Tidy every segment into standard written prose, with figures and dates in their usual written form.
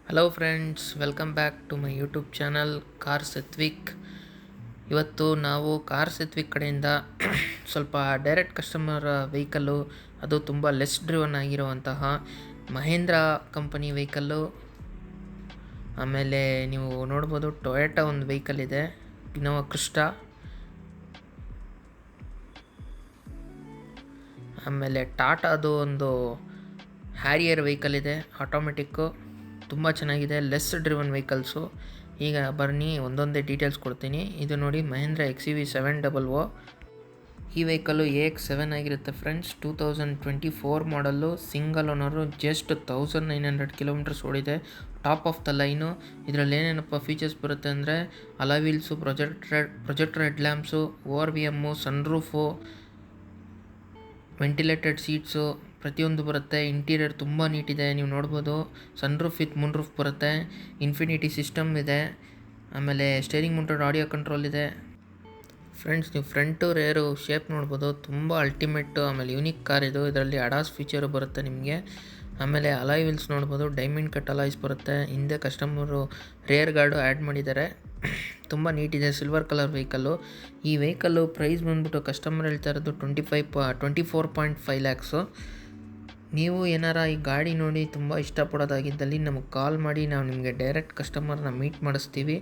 Hello friends, welcome back to my YouTube channel car Satvik. ಇವತ್ತು ನಾವು car Satwik ಕಡೆಯಿಂದ ಸ್ವಲ್ಪ ಡೈರೆಕ್ಟ್ ಕಸ್ಟಮರ್ ವೆಹಿಕಲ್ಲು, ಅದು ತುಂಬ ಲೆಸ್ ಡ್ರಿವನ್ ಆಗಿರುವಂತಹ ಮಹೇಂದ್ರ ಕಂಪನಿ ವೆಹಿಕಲ್ಲು. ಆಮೇಲೆ ನೀವು ನೋಡ್ಬೋದು ಟೊಯೋಟಾ ಒಂದು ವೆಹಿಕಲ್ ಇದೆ, ಇನೋವಾ ಕ್ರಿಸ್ಟಾ. ಆಮೇಲೆ ಟಾಟಾದು ಒಂದು ಹ್ಯಾರಿಯರ್ ವೆಹಿಕಲ್ ಇದೆ, ಆಟೋಮೆಟಿಕ್ಕು. ತುಂಬ ಚೆನ್ನಾಗಿದೆ, ಲೆಸ್ ಡ್ರಿವನ್ ವೆಹಿಕಲ್ಸು. ಈಗ ಬನ್ನಿ ಒಂದೊಂದೇ ಡೀಟೇಲ್ಸ್ ಕೊಡ್ತೀನಿ. ಇದು ನೋಡಿ, ಮಹೇಂದ್ರ XUV700. ಈ ವೆಹಿಕಲ್ಲು AX7 ಆಗಿರುತ್ತೆ friends. 2024 model, single owner, just 1900 kilometres ಓಡಿದೆ. Top of the line. ಇದರಲ್ಲಿ ಏನೇನಪ್ಪ ಫೀಚರ್ಸ್ ಬರುತ್ತೆ ಅಂದರೆ alloy wheels, projector head lamps, ORVM, sunroof, ventilated seats ಪ್ರತಿಯೊಂದು ಬರುತ್ತೆ. ಇಂಟೀರಿಯರ್ ತುಂಬ ನೀಟಿದೆ, ನೀವು ನೋಡ್ಬೋದು. ಸನ್ರೂಫ್ ವಿತ್ ಮೂನ್ ರೂಫ್ ಬರುತ್ತೆ. ಇನ್ಫಿನಿಟಿ ಸಿಸ್ಟಮ್ ಇದೆ. ಆಮೇಲೆ ಸ್ಟೇರಿಂಗ್ ಮೌಂಟೆಡ್ ಆಡಿಯೋ ಕಂಟ್ರೋಲ್ ಇದೆ. ಫ್ರೆಂಡ್ಸ್, ನೀವು ಫ್ರಂಟು ರೇರು ಶೇಪ್ ನೋಡ್ಬೋದು, ತುಂಬ ಅಲ್ಟಿಮೇಟು ಆಮೇಲೆ ಯೂನಿಕ್ ಕಾರ್ ಇದು. ಇದರಲ್ಲಿ ಅಡಾಸ್ ಫೀಚರು ಬರುತ್ತೆ ನಿಮಗೆ. ಆಮೇಲೆ ಅಲಾಯ್ ವೀಲ್ಸ್ ನೋಡ್ಬೋದು, ಡೈಮಂಡ್ ಕಟ್ ಅಲಾಯ್ಸ್ ಬರುತ್ತೆ. ಹಿಂದೆ ಕಸ್ಟಮರು ರೇರ್ ಗಾರ್ಡು ಆ್ಯಡ್ ಮಾಡಿದ್ದಾರೆ. ತುಂಬ ನೀಟಿದೆ, ಸಿಲ್ವರ್ ಕಲರ್ ವೆಹಿಕಲ್ಲು. ಈ ವೆಹಿಕಲ್ಲು ಪ್ರೈಸ್ ಬಂದ್ಬಿಟ್ಟು ಕಸ್ಟಮರ್ ಹೇಳ್ತಾ ಇರೋದು 24.5 ಲ್ಯಾಕ್ಸು. ನೀವು ಏನಾರ ಈ ಗಾಡಿ ನೋಡಿ ತುಂಬ ಇಷ್ಟಪಡೋದಾಗಿದ್ದಲ್ಲಿ ನಮಗೆ ಕಾಲ್ ಮಾಡಿ, ನಾವು ನಿಮಗೆ ಡೈರೆಕ್ಟ್ ಕಸ್ಟಮರ್ನ ಮೀಟ್ ಮಾಡಿಸ್ತೀವಿ.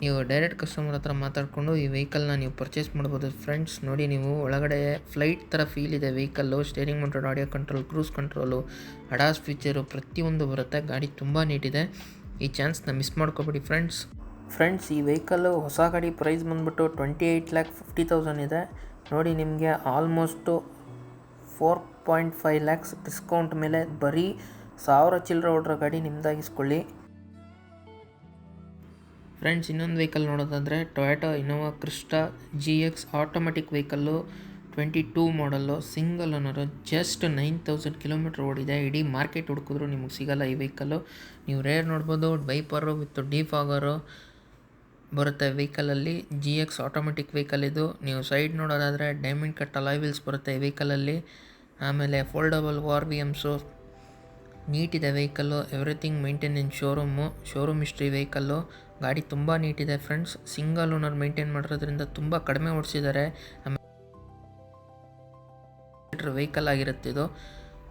ನೀವು ಡೈರೆಕ್ಟ್ ಕಸ್ಟಮರ್ ಹತ್ರ ಮಾತಾಡಿಕೊಂಡು ಈ ವೆಹಿಕಲ್ನ ನೀವು ಪರ್ಚೇಸ್ ಮಾಡ್ಬೋದು. ಫ್ರೆಂಡ್ಸ್ ನೋಡಿ, ನೀವು ಒಳಗಡೆ ಫ್ಲೈಟ್ ಥರ ಫೀಲ್ ಇದೆ vehicle. Steering mounted audio control, cruise control, ADAS feature ಪ್ರತಿಯೊಂದು ಬರುತ್ತೆ. ಗಾಡಿ ತುಂಬ ನೀಟಿದೆ, ಈ ಚಾನ್ಸ್ನ ಮಿಸ್ ಮಾಡ್ಕೋಬೇಡಿ ಫ್ರೆಂಡ್ಸ್, ಈ ವೆಹಿಕಲ್ಲು ಹೊಸ ಗಾಡಿ ಪ್ರೈಸ್ ಬಂದ್ಬಿಟ್ಟು 28,50,000 ಇದೆ. ನೋಡಿ, ನಿಮಗೆ ಆಲ್ಮೋಸ್ಟು 4.5 ಲ್ಯಾಕ್ಸ್ ಡಿಸ್ಕೌಂಟ್ ಮೇಲೆ ಬರೀ 1000 ಚಿಲ್ಲರೆ ಓಡಿರೋ ಗಾಡಿ ನಿಮ್ಮದಾಗಿಸ್ಕೊಳ್ಳಿ. ಫ್ರೆಂಡ್ಸ್, ಇನ್ನೊಂದು ವೆಹಿಕಲ್ ನೋಡೋದಾದರೆ Toyota Innova Crysta GX automatic vehicle. 22 model, single owner, just 9,000 kilometre ಓಡಿದೆ. ಇಡೀ ಮಾರ್ಕೆಟ್ ಹುಡುಕಿದ್ರು ನಿಮಗೆ ಸಿಗಲ್ಲ ಈ ವೆಹಿಕಲ್ಲು. ನೀವು ರೇರ್ ನೋಡ್ಬೋದು, ವೈಪರು ವಿತ್ ಡಿಫಾಗರು ಬರುತ್ತೆ ವೆಹಿಕಲಲ್ಲಿ. GX ಆಟೋಮೆಟಿಕ್ ವೆಹಿಕಲ್ ಇದು. ನೀವು ಸೈಡ್ ನೋಡೋದಾದರೆ ಡೈಮಂಡ್ ಕಟ್ ಅಲಾಯ್ ವೀಲ್ಸ್ ಬರುತ್ತೆ ಈ ವೆಹಿಕಲಲ್ಲಿ. ಆಮೇಲೆ ಫೋಲ್ಡಬಲ್ ORVMಸು, ನೀಟಿದೆ vehicle. Everything maintain showroom history vehicle. ಗಾಡಿ ತುಂಬ ನೀಟಿದೆ ಫ್ರೆಂಡ್ಸ್. ಸಿಂಗಲ್ ಓನರ್ ಮೇಂಟೈನ್ ಮಾಡಿರೋದ್ರಿಂದ ತುಂಬ ಕಡಿಮೆ ಓಡಿಸಿದ್ದಾರೆ. ವೆಹಿಕಲ್ ಆಗಿರುತ್ತೆ ಇದು.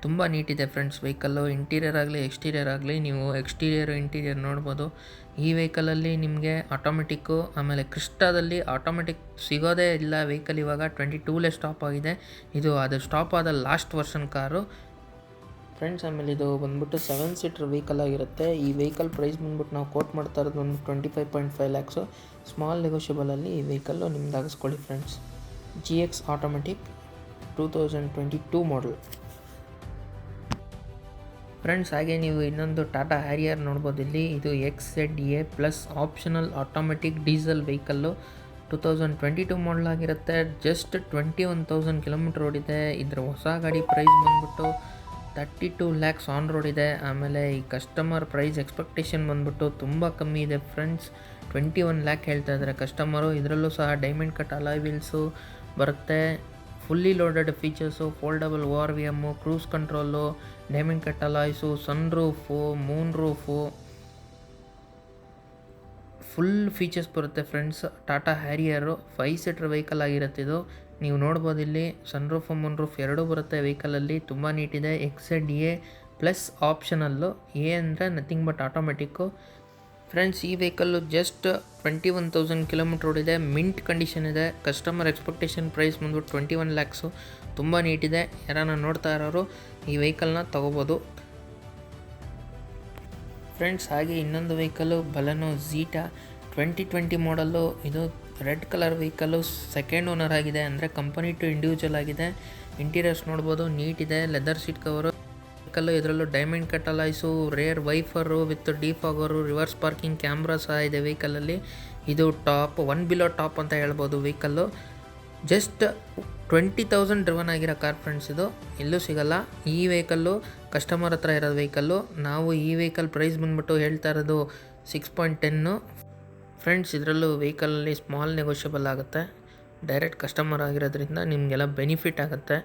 ತುಂಬ ನೀಟಿದೆ ಫ್ರೆಂಡ್ಸ್ ವೆಹಿಕಲ್ಲು. ಇಂಟೀರಿಯರ್ ಆಗಲಿ ಎಕ್ಸ್ಟೀರಿಯರ್ ಆಗಲಿ, ನೀವು ಇಂಟೀರಿಯರ್ ನೋಡ್ಬೋದು. ಈ ವೆಹಿಕಲಲ್ಲಿ ನಿಮಗೆ ಆಟೋಮೆಟಿಕ್ಕು, ಆಮೇಲೆ ಕ್ರಿಸ್ಟಾದಲ್ಲಿ ಆಟೋಮೆಟಿಕ್ ಸಿಗೋದೇ ಇಲ್ಲ ವೆಹಿಕಲ್. ಇವಾಗ 22ಲೇ ಸ್ಟಾಪ್ ಆಗಿದೆ. ಅದು ಸ್ಟಾಪ್ ಆದ ಲಾಸ್ಟ್ ವರ್ಷನ್ ಕಾರು ಫ್ರೆಂಡ್ಸ್. ಆಮೇಲೆ ಇದು ಬಂದ್ಬಿಟ್ಟು 7 ಸೀಟರ್ ವೆಹಿಕಲ್ ಆಗಿರುತ್ತೆ. ಈ ವೆಹಿಕಲ್ ಪ್ರೈಸ್ ಬಂದ್ಬಿಟ್ಟು ನಾವು ಕೋಟ್ ಮಾಡ್ತಾ ಇರೋದು ಒಂದು 25.5 ಲ್ಯಾಕ್ಸು. ಸ್ಮಾಲ್ ನೆಗೋಷಿಯಬಲಲ್ಲಿ ಈ ವೆಹಿಕಲ್ಲು ನಿಮ್ದಾಗಿಸ್ಕೊಳ್ಳಿ ಫ್ರೆಂಡ್ಸ್. GX ಆಟೋಮೆಟಿಕ್ 2022 ಮಾಡಲ್ ಫ್ರೆಂಡ್ಸ್. ಹಾಗೆ ನೀವು ಇನ್ನೊಂದು ಟಾಟಾ ಹ್ಯಾರಿಯರ್ ನೋಡ್ಬೋದು ಇಲ್ಲಿ. ಇದು XZA plus optional automatic diesel vehicle. 2022 ಮಾಡಲ್ ಆಗಿರುತ್ತೆ. ಜಸ್ಟ್ 21,000 ಕಿಲೋಮೀಟ್ರ್ ಓಡಿದೆ. ಇದರ ಹೊಸ ಗಾಡಿ ಪ್ರೈಸ್ ಬಂದ್ಬಿಟ್ಟು 32 ಲ್ಯಾಕ್ಸ್ ಆನ್ ರೋಡ್ ಇದೆ. ಆಮೇಲೆ ಈ ಕಸ್ಟಮರ್ ಪ್ರೈಸ್ ಎಕ್ಸ್ಪೆಕ್ಟೇಷನ್ ಬಂದ್ಬಿಟ್ಟು ತುಂಬ ಕಮ್ಮಿ ಇದೆ ಫ್ರೆಂಡ್ಸ್. 21 ಲ್ಯಾಕ್ ಹೇಳ್ತಾ ಇದ್ದಾರೆ ಕಸ್ಟಮರು. ಇದರಲ್ಲೂ ಸಹ ಡೈಮಂಡ್ ಕಟ್ ಅಲಾಯ್ ವೀಲ್ಸು ಬರುತ್ತೆ. Fully loaded features, foldable ORVM, cruise control, diamond cut alloys, sunroof, Moon roof, full features ಬರುತ್ತೆ ಫ್ರೆಂಡ್ಸ್. ಟಾಟಾ ಹ್ಯಾರಿಯರು 5 ಸೀಟರ್ ವೆಹಿಕಲ್ ಆಗಿರುತ್ತೆ ಇದು. ನೀವು ನೋಡ್ಬೋದು ಇಲ್ಲಿ ಸನ್ರೂಫು ಮೂನ್ ರೂಫ್ ಎರಡೂ ಬರುತ್ತೆ ವೆಹಿಕಲಲ್ಲಿ. ತುಂಬ ನೀಟಿದೆ. XZA plus optional. ಅಂದರೆ ನಥಿಂಗ್ ಬಟ್ ಆಟೋಮೆಟಿಕ್ಕು ಫ್ರೆಂಡ್ಸ್. ಈ ವೆಹಿಕಲ್ಲು ಜಸ್ಟ್ 21,000 ಕಿಲೋಮೀಟ್ರ್ ಓಡಿದೆ. ಮಿಂಟ್ ಕಂಡೀಷನ್ ಇದೆ. ಕಸ್ಟಮರ್ ಎಕ್ಸ್ಪೆಕ್ಟೇಷನ್ ಪ್ರೈಸ್ ಬಂದ್ಬಿಟ್ಟು 21 ಲ್ಯಾಕ್ಸು. ತುಂಬ ನೀಟಿದೆ. ಯಾರನ್ನ ನೋಡ್ತಾ ಇರೋರು ಈ ವೆಹಿಕಲ್ನ ತೊಗೋಬೋದು ಫ್ರೆಂಡ್ಸ್. ಹಾಗೆ ಇನ್ನೊಂದು ವೆಹಿಕಲ್ಲು ಬಲೆನೋ ಝೀಟಾ 2020 ಮಾಡಲ್ಲು. ಇದು red colour vehicle, second owner ಆಗಿದೆ, ಅಂದರೆ ಕಂಪನಿ ಟು ಇಂಡಿವಿಜುವಲ್ ಆಗಿದೆ. ಇಂಟೀರಿಯರ್ಸ್ ನೋಡ್ಬೋದು, ನೀಟಿದೆ. Leather seat cover vehicle. ಇದರಲ್ಲೂ diamond cut alloys, rear wiper with defogger, reverse parking camera ಸಹ ಇದೆ ವೆಹಿಕಲಲ್ಲಿ. ಇದು ಟಾಪ್ 1 ಬಿಲೋ ಟಾಪ್ ಅಂತ ಹೇಳ್ಬೋದು ವೆಹಿಕಲ್ಲು. ಜಸ್ಟ್ 20,000 ಡ್ರಿವನ್ ಆಗಿರೋ ಕಾರ್ ಫ್ರೆಂಡ್ಸ್. ಇದು ಎಲ್ಲೂ ಸಿಗಲ್ಲ. ಈ ವೆಹಿಕಲ್ಲು ಕಸ್ಟಮರ್ ಹತ್ರ ಇರೋದು ವೆಹಿಕಲ್ಲು. ನಾವು ಈ ವೆಹಿಕಲ್ ಪ್ರೈಸ್ ಬಂದ್ಬಿಟ್ಟು ಹೇಳ್ತಾ ಇರೋದು 6.10 ಫ್ರೆಂಡ್ಸ್. ಇದರಲ್ಲೂ ವೆಹಿಕಲಲ್ಲಿ ಸ್ಮಾಲ್ ನೆಗೋಷಿಯಬಲ್ ಆಗುತ್ತೆ. ಡೈರೆಕ್ಟ್ ಕಸ್ಟಮರ್ ಆಗಿರೋದ್ರಿಂದ ನಿಮಗೆಲ್ಲ ಬೆನಿಫಿಟ್ ಆಗುತ್ತೆ.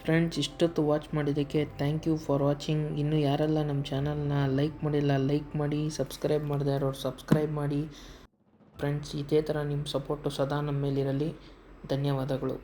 ಫ್ರೆಂಡ್ಸ್, ಇಷ್ಟೊತ್ತು ವಾಚ್ ಮಾಡಿದ್ದಕ್ಕೆ ಥ್ಯಾಂಕ್ ಯು ಫಾರ್ ವಾಚಿಂಗ್. ಇನ್ನೂ ಯಾರೆಲ್ಲ ನಮ್ಮ ಚಾನಲ್ನ ಲೈಕ್ ಮಾಡಿಲ್ಲ ಲೈಕ್ ಮಾಡಿ, ಸಬ್ಸ್ಕ್ರೈಬ್ ಮಾಡದೇ ಇರೋರು ಸಬ್ಸ್ಕ್ರೈಬ್ ಮಾಡಿ. ಫ್ರೆಂಡ್ಸ್, ಇದೇ ಥರ ನಿಮ್ಮ ಸಪೋರ್ಟು ಸದಾ ನಮ್ಮ ಮೇಲಿರಲಿ. ಧನ್ಯವಾದಗಳು.